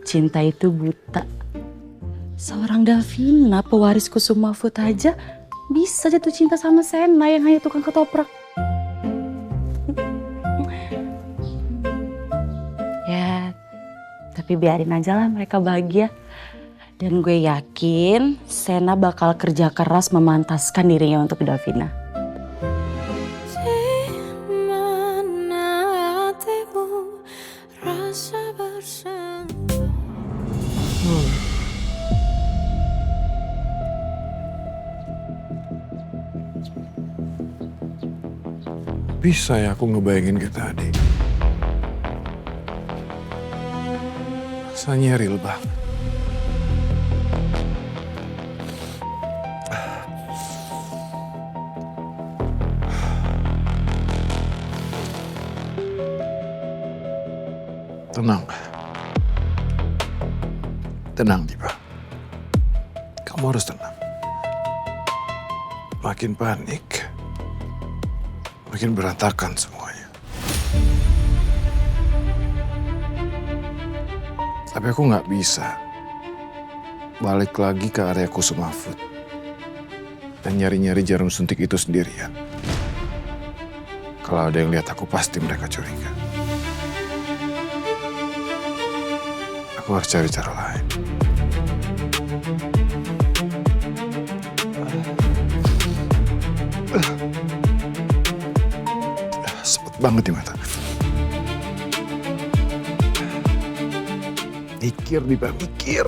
cinta itu buta. Seorang Davina, pewaris Kusuma Food aja bisa jatuh cinta sama Sena yang hanya tukang ketoprak. Ya, tapi biarin aja lah mereka bahagia. Dan gue yakin Sena bakal kerja keras memantaskan dirinya untuk Davina. Bisa ya aku ngebayangin kayak tadi. Rasanya real banget. Tenang. Tenang, Diva. Kamu harus tenang. Makin panik, makin berantakan semuanya. Tapi aku nggak bisa balik lagi ke area Kusuma Food dan nyari-nyari jarum suntik itu sendirian. Kalau ada yang lihat aku, pasti mereka curiga. Aku harus cari cara lain. Sepet banget di mata. Mikir, Diva, mikir.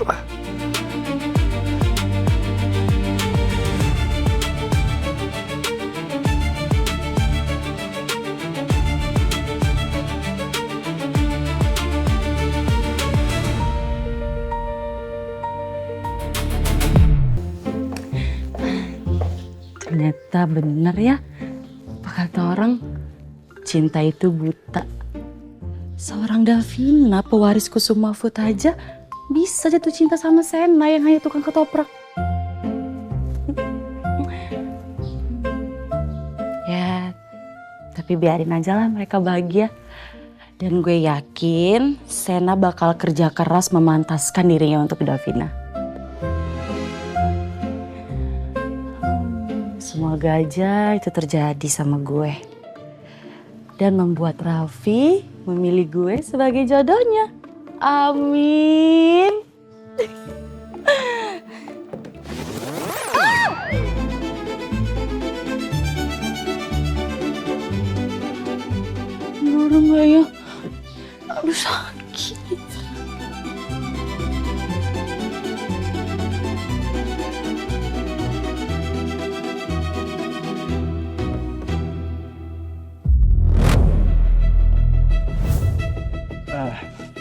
Ternyata bener ya, apa kata orang, cinta itu buta. Seorang Davina, pewaris Kusuma Food aja bisa jatuh cinta sama Sena yang hanya tukang ketoprak. Ya, tapi biarin aja lah mereka bahagia. Dan gue yakin Sena bakal kerja keras memantaskan dirinya untuk Davina. Semoga aja itu terjadi sama gue. Dan membuat Raffi memilih gue sebagai jodohnya. Amin. Nurung gak ya? Aduh sakit.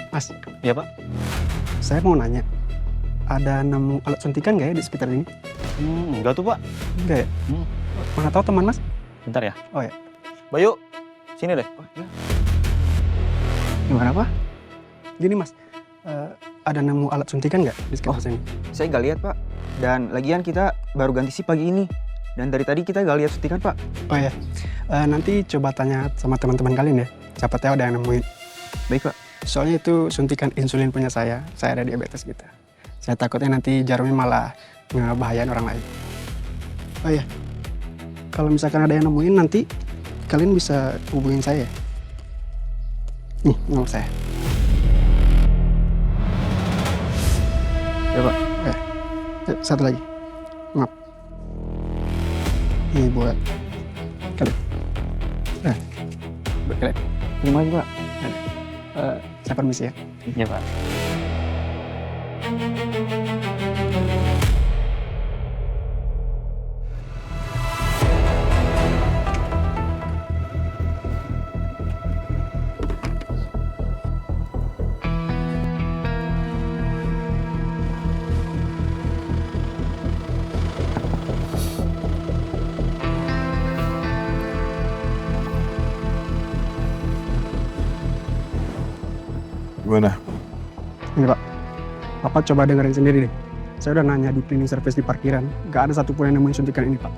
Mas, Iya Pak? saya mau nanya, ada nemu alat suntikan nggak ya di sekitar ini? Enggak tuh Pak. Enggak ya? Mana tahu teman Mas? Bentar ya. Oh ya. Bayu, sini deh. Gimana Pak? Gini Mas, ada nemu alat suntikan nggak di sekitar sini? Saya nggak lihat Pak. Dan lagian kita baru ganti sih pagi ini. Dan dari tadi kita nggak lihat suntikan Pak. Oh ya, nanti coba tanya sama teman-teman kalian ya. Siapa tahu ada yang nemuin. Baik Pak. Soalnya itu suntikan insulin punya saya ada diabetes gitu. Saya takutnya nanti jarumnya malah ngebahayain orang lain. Oh ya, kalau misalkan ada yang nemuin nanti kalian bisa hubungin saya. Nih, nomor saya. Ya Pak. Satu lagi. Maaf. Ini buat kalian. Buat kalian. Terima kasih Pak. Saya permisi ya. Iya Pak. Gimana? Ini Pak, Bapak coba dengerin sendiri deh. Saya udah nanya di cleaning service di parkiran, nggak ada satupun yang nemuin suntikan ini Pak.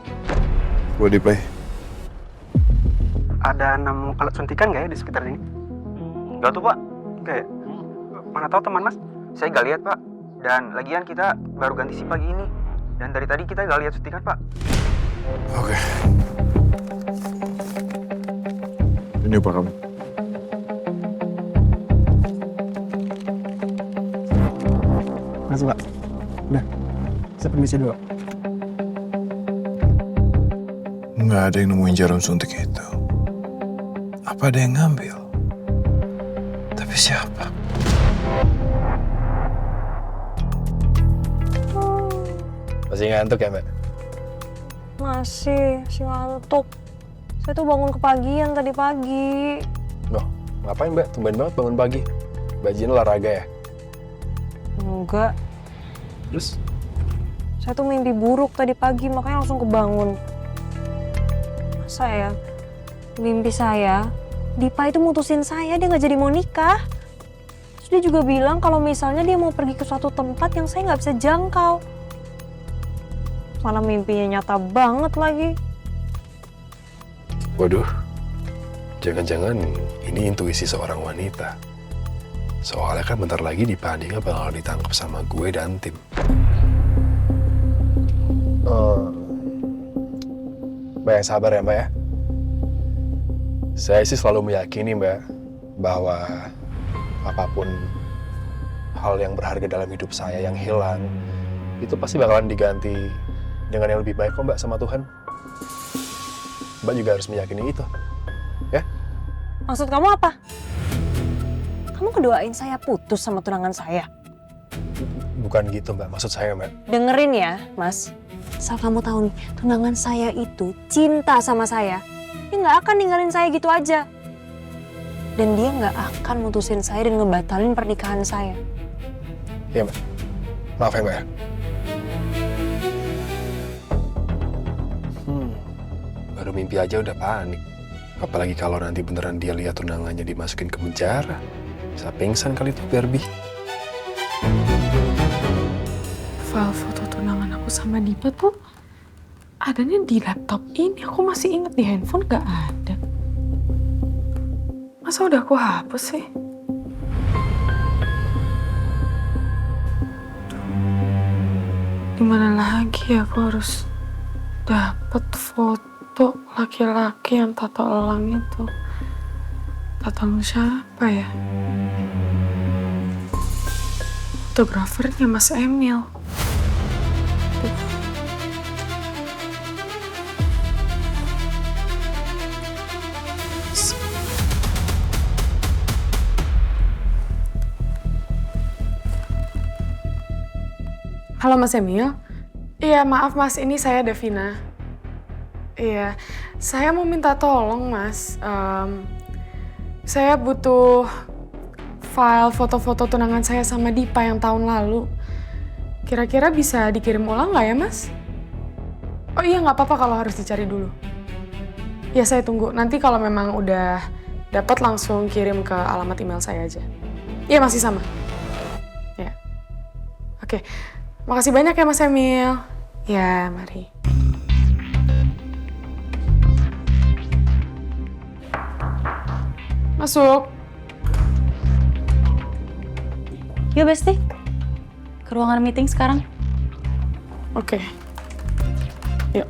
Gue di play. Ada nemu alat suntikan nggak ya di sekitar ini? Enggak tuh Pak. Enggak ya? Mana tahu teman Mas? saya gak lihat Pak. Dan lagian kita baru ganti SIM pagi ini. Dan dari tadi kita gak lihat syutingan Pak. Oke. Ini upah kamu. Makasih Pak. Udah, saya permisi dulu. Nggak ada yang nemuin jarum suntik itu. Apa ada yang ngambil? Tapi siapa? Masih ngantuk ya, Mbak? Masih ngantuk. Saya tuh bangun kepagian tadi pagi. Loh, ngapain Mbak? Tumben banget bangun pagi. Mbak Jin olahraga ya? Enggak, Terus? saya tuh mimpi buruk tadi pagi, makanya langsung kebangun. Masa ya? Mimpi saya, Dipa itu mutusin saya, dia nggak jadi mau nikah. Terus dia juga bilang kalau misalnya dia mau pergi ke suatu tempat yang saya nggak bisa jangkau. Malah mimpinya nyata banget lagi. Waduh, jangan-jangan ini intuisi seorang wanita. Soalnya kan bentar lagi Dipa Andika bakal ditangkap sama gue dan tim. Mbak yang sabar ya Mbak ya. Saya sih selalu meyakini Mbak bahwa apapun hal yang berharga dalam hidup saya yang hilang itu pasti bakalan diganti dengan yang lebih baik kok Mbak sama Tuhan. Mbak juga harus meyakini itu, ya? Maksud kamu apa? Kamu kedoain saya putus sama tunangan saya? Bukan gitu Mbak, maksud saya Mbak. Dengerin ya, Mas. Asal kamu tahu nih, tunangan saya itu cinta sama saya. Dia nggak akan ninggalin saya gitu aja. Dan dia nggak akan mutusin saya dan ngebatalin pernikahan saya. Iya Mbak, maaf ya Mbak ya. Baru mimpi aja udah panik. Apalagi kalau nanti beneran dia lihat tunangannya dimasukin ke penjara. Bisa pingsan kali tuh Barbie. File foto tunangan aku sama Dipa tuh adanya di laptop ini. Aku masih inget di handphone gak ada. Masa udah aku hapus sih? Dimana lagi aku harus dapet foto laki-laki yang tato elang itu? Tato elang siapa ya? Fotografernya Mas Emil. Halo Mas Emil. Iya maaf Mas, ini saya Davina. Iya, saya mau minta tolong Mas. Saya butuh file foto-foto tunangan saya sama Dipa yang tahun lalu. Kira-kira bisa dikirim ulang nggak ya Mas? Oh iya nggak apa-apa kalau harus dicari dulu. Ya saya tunggu. Nanti kalau memang udah dapat langsung kirim ke alamat email saya aja. Iya masih sama. Ya. Oke. Makasih banyak ya Mas Emil. Ya, mari. Masuk. Yuk Besti, ke ruangan meeting sekarang. Oke. Yuk.